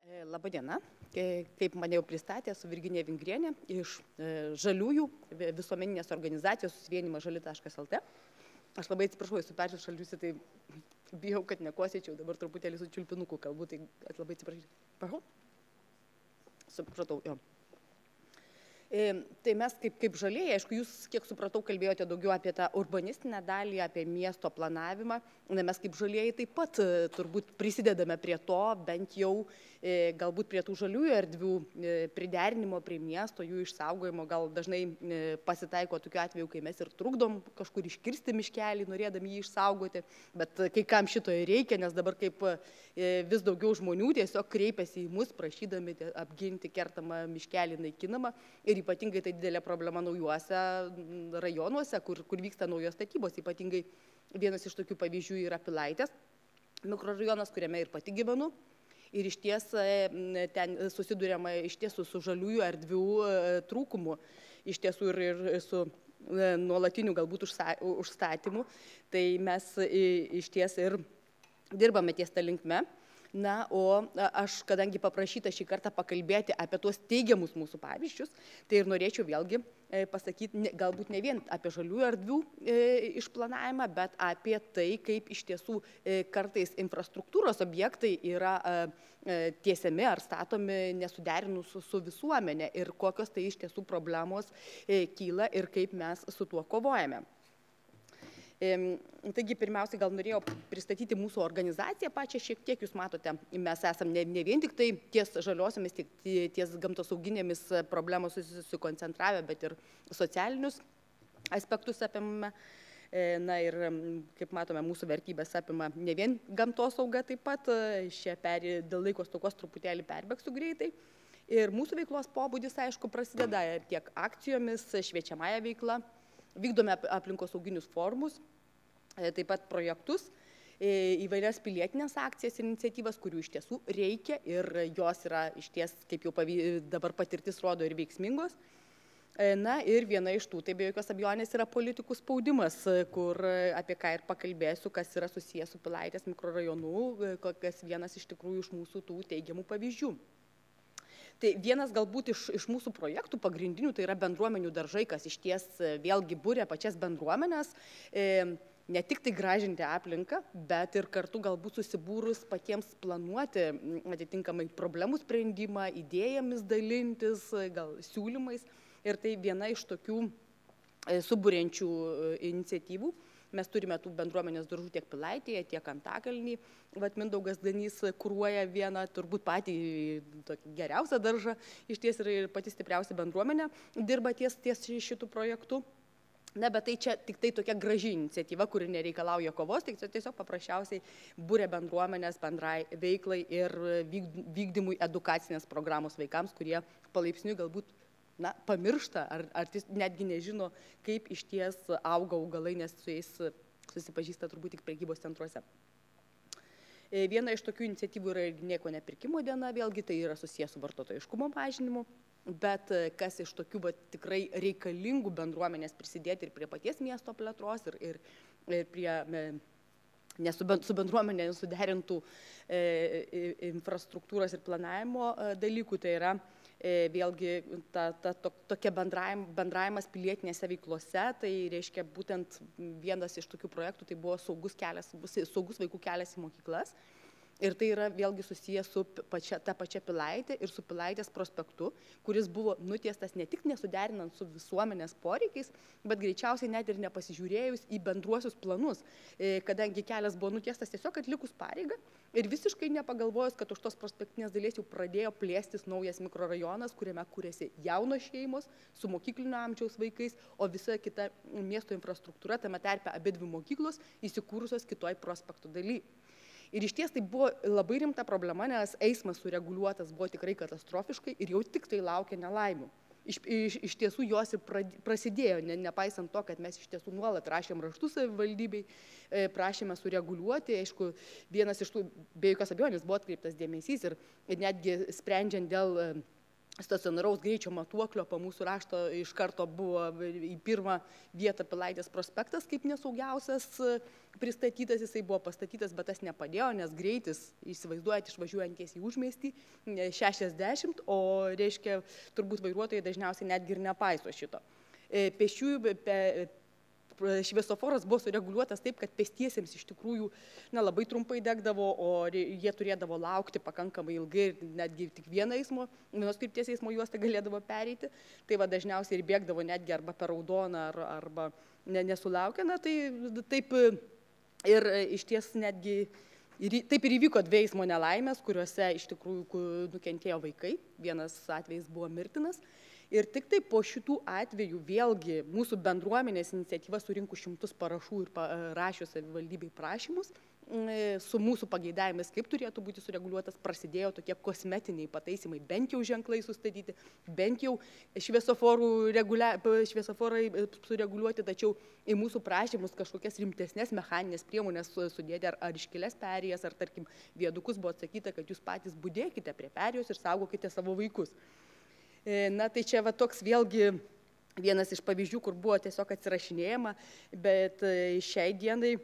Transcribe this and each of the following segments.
Labadiena. Kaip mane jau pristatė, esu Virginija Vingrienė iš Žaliųjų visuomeninės organizacijos susivienimas žali.lt. Aš labai atsiprašau, esu persišaldžiusi, tai bijau, kad nekosėčiau, dabar truputėlį su čiulpinuku kalbu, tai labai atsiprašau. Supratau, jo. Tai mes kaip žalieji, aišku, jūs, kiek supratau, kalbėjote daugiau apie tą urbanistinę dalį, apie miesto planavimą. Mes kaip žalieji taip pat turbūt prisidedame prie to, bent jau galbūt prie tų žaliųjų erdvių priderinimo prie miesto, jų išsaugojimo. Gal dažnai pasitaiko tokiu atveju, kai mes ir trukdom kažkur iškirsti miškelį, norėdami jį išsaugoti, bet kai kam šito reikia, nes dabar kaip vis daugiau žmonių tiesiog kreipiasi į mus, prašydami apginti kertamą miškelį naikinamą. Ir ypatingai tai didelė problema naujuose rajonuose, kur vyksta naujos statybos. Ypatingai vienas iš tokių pavyzdžių yra Pilaitės mikrorajonas, kuriame ir pati gyvenu. Ir iš ties ten susiduriama iš tiesų su žaliųjų erdvių trūkumu, iš tiesų ir su nuolatiniu galbūt užstatymu. Tai mes iš ties ir dirbame ties tą linkme. Na, o aš, kadangi paprašyta šį kartą pakalbėti apie tuos teigiamus mūsų pavyzdžius, tai ir norėčiau vėlgi pasakyti, galbūt ne vien apie žaliųjų erdvių išplanavimą, bet apie tai, kaip iš tiesų kartais infrastruktūros objektai yra tiesiami ar statomi nesuderinus su visuomenė ir kokios tai iš tiesų problemos kyla ir kaip mes su tuo kovojame. Taigi, pirmiausiai gal norėjau pristatyti mūsų organizaciją pačią šiek tiek. Jūs matote, mes esame ne vien tik tai ties žaliosiomis, ties gamtosauginėmis problemos susikoncentravę, bet ir socialinius aspektus apimame. Na ir, kaip matome, mūsų vertybės apima ne vien gamtosauga taip pat. Dėl laiko stokos truputėlį perbėgsiu greitai. Ir mūsų veiklos pobūdis, aišku, prasideda tiek akcijomis, šviečiamąją veiklą. Vykdome aplinkosauginius forumus, taip pat projektus, įvairias pilietinės akcijas ir iniciatyvas, kurių iš tiesų reikia ir jos yra iš ties, kaip jau dabar patirtis rodo, ir veiksmingos. Na ir viena iš tų, tai be jokios abejonės, yra politikų spaudimas, apie ką ir pakalbėsiu, kas yra susijęs su Pilaitės mikrorajonu, kas vienas iš tikrųjų iš mūsų tų teigiamų pavyzdžių. Tai vienas galbūt iš mūsų projektų pagrindinių, tai yra bendruomenių daržai, kas iš ties vėlgi būrė pačias bendruomenės, ne tik tai gražinti aplinką, bet ir kartu galbūt susibūrus patiems planuoti atitinkamai problemų sprendimą, idėjomis dalintis, gal siūlymais. Ir tai viena iš tokių suburiančių iniciatyvų. Mes turime tų bendruomenės daržų tiek Pilaitėje, tiek Antakalny. Vat Mindaugas Danys kuruoja vieną, turbūt patį geriausią daržą, iš ties ir pati stipriausia bendruomenė dirba ties šitų projektų. Na, bet tai čia tik tai tokia graži iniciatyva, kuri nereikalauja kovos, tik tiesiog paprasčiausiai būrė bendruomenės bendrai veiklai ir vykdymui edukacinės programos vaikams, kurie palaipsniui galbūt pamiršta ar netgi nežino, kaip iš ties auga augalai, nes su jais susipažįsta turbūt tik prekybos centruose. Viena iš tokių iniciatyvų yra ir nieko nepirkimo diena, vėlgi tai yra susijęs su vartotojiškumo mažinimu, bet kas iš tokių tikrai reikalingų bendruomenės prisidėti ir prie paties miesto plėtros ir prie su bendruomenė suderintų infrastruktūros ir planavimo dalykų, tai yra vėlgi tokia bendravimas pilietinėse veiklose, tai reiškia būtent vienas iš tokių projektų, tai buvo saugus vaikų kelias į mokyklas. Ir tai yra vėlgi susijęs su ta pačia Pilaitė ir su Pilaitės prospektu, kuris buvo nutiestas ne tik nesuderinant su visuomenės poreikiais, bet greičiausiai net ir nepasižiūrėjus į bendruosius planus, kadangi kelias buvo nutiestas tiesiog atlikus pareigą ir visiškai nepagalvojus, kad už tos prospektinės dalies jau pradėjo plėstis naujas mikrorajonas, kuriame kūrėsi jaunos šeimos su mokyklinio amžiaus vaikais, o visa kita miesto infrastruktūra, tame tarpe abidvi mokyklos, įsikūrusios kitoj prospekto daly. Ir iš ties tai buvo labai rimta problema, nes eismas sureguliuotas buvo tikrai katastrofiškai ir jau tik tai laukia nelaimių. Iš tiesų jos ir prasidėjo, nepaisant to, kad mes iš tiesų nuolat rašėm raštus savivaldybei, prašėme sureguliuoti. Aišku, vienas iš tų, be jokios abejonės, buvo atkreiptas dėmesys ir netgi sprendžiant dėl stacionaraus greičio matuoklio po mūsų rašto iš karto buvo į pirmą vietą Pilaitės prospektas kaip nesaugiausias pristatytas, jisai buvo pastatytas, bet tas nepadėjo, nes greitis, įsivaizduojat, išvažiuojant tiesiai į užmiestį, 60, o reiškia, turbūt vairuotojai dažniausiai netgi ir nepaiso šito. Pėsčiųjų šviesoforas buvo sureguliuotas taip, kad pėstiesiems iš tikrųjų labai trumpai degdavo, o jie turėdavo laukti pakankamai ilgai ir netgi tik vienos krypties eismo juostą galėdavo pereiti. Tai va dažniausiai ir bėgdavo netgi arba per raudoną, arba nesulaukę. Na tai taip ir iš ties netgi taip ir įvyko 2 eismo nelaimės, kuriuose iš tikrųjų nukentėjo vaikai. Vienas atvejis buvo mirtinas. Ir tik tai po šitų atvejų vėlgi mūsų bendruomenės iniciatyva surinkus 100 parašų ir rašius savivaldybei prašymus, su mūsų pageidavimais, kaip turėtų būti sureguliuotas, prasidėjo tokie kosmetiniai pataisimai, bent jau ženklai sustatyti, bent jau šviesoforai sureguliuoti, tačiau į mūsų prašymus kažkokias rimtesnės mechaninės priemonės sudėti, ar iškilias perėjas, ar tarkim viedukus, buvo atsakyta, kad jūs patys budėkite prie perėjos ir saugokite savo vaikus. Na tai čia va toks vėlgi vienas iš pavyzdžių, kur buvo tiesiog atsirašinėjama, bet šiai dienai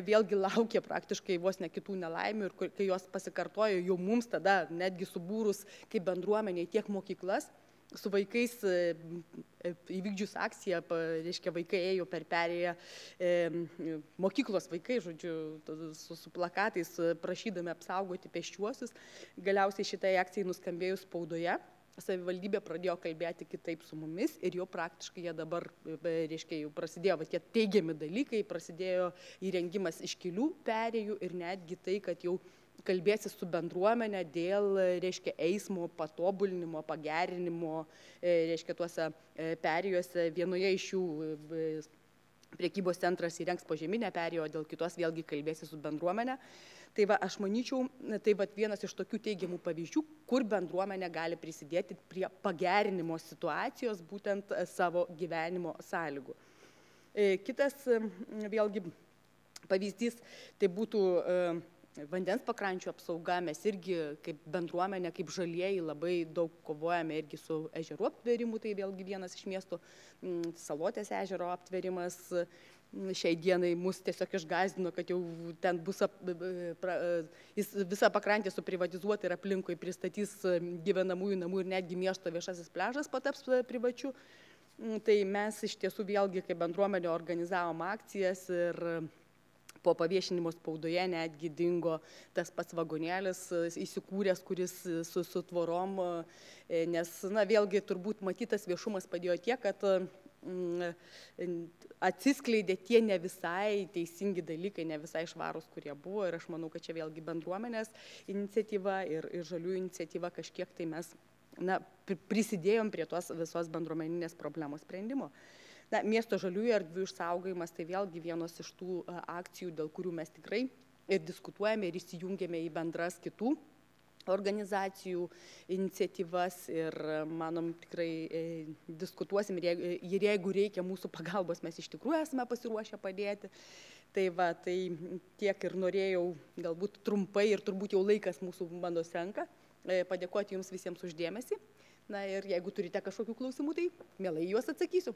vėlgi laukia praktiškai vos ne kitų nelaimių ir kai jos pasikartojo jau mums tada netgi subūrus kaip bendruomeniai tiek mokyklas, su vaikais įvykdžius akciją, reiškia vaikai ėjo per perėją, mokyklos vaikai, žodžiu, su plakatais prašydami apsaugoti pėsčiuosius, galiausiai šitai akcijai nuskambėjus spaudoje. Savivaldybė pradėjo kalbėti kitaip su mumis ir jau praktiškai jie dabar, reiškia, jau prasidėjo tie teigiami dalykai, prasidėjo įrengimas iškilių perėjų ir netgi tai, kad jau kalbėsis su bendruomenė dėl, reiškia, eismo patobulinimo, pagerinimo, reiškia, tuose perėjose. Vienoje iš jų prekybos centras įrengs požeminę perėją, o dėl kitos vėlgi kalbėsis su bendruomenė. Tai va, aš manyčiau, tai va vienas iš tokių teigiamų pavyzdžių, kur bendruomenė gali prisidėti prie pagerinimo situacijos būtent savo gyvenimo sąlygų. Kitas vėlgi pavyzdys, tai būtų vandens pakrančių apsauga. Mes irgi kaip bendruomenė, kaip žalieji labai daug kovojame irgi su ežerų aptverimu, tai vėlgi vienas iš miestų Salotės ežero aptverimas. Šiai dienai mus tiesiog išgąsdino, kad jau ten bus visa pakrantė suprivatizuota ir aplinkui pristatys gyvenamųjų namų ir netgi miesto viešasis pliažas pataps privačiu. Tai mes iš tiesų vėlgi kaip bendruomenė organizavom akcijas ir po paviešinimo spaudoje netgi dingo tas pats vagonėlis įsikūręs, kuris su tvorom, nes vėlgi turbūt matytas viešumas padėjo tiek, kad atsiskleidė tie ne visai teisingi dalykai, ne visai švarūs, kurie buvo. Ir aš manau, kad čia vėlgi bendruomenės iniciatyva ir žaliųjų iniciatyva kažkiek tai mes prisidėjom prie tos visos bendruomeninės problemos sprendimo. Miesto žaliųjų erdvių išsaugojimas tai vėlgi vienos iš tų akcijų, dėl kurių mes tikrai ir diskutuojame ir įsijungėme į bendras kitų organizacijų iniciatyvas ir manom tikrai diskutuosim ir jeigu reikia mūsų pagalbos, mes iš tikrųjų esame pasiruošę padėti. Tai va, tai tiek ir norėjau galbūt trumpai ir turbūt jau laikas mūsų mano senka padėkoti jums visiems už dėmesį. Na ir jeigu turite kažkokių klausimų, tai mielai juos atsakysiu.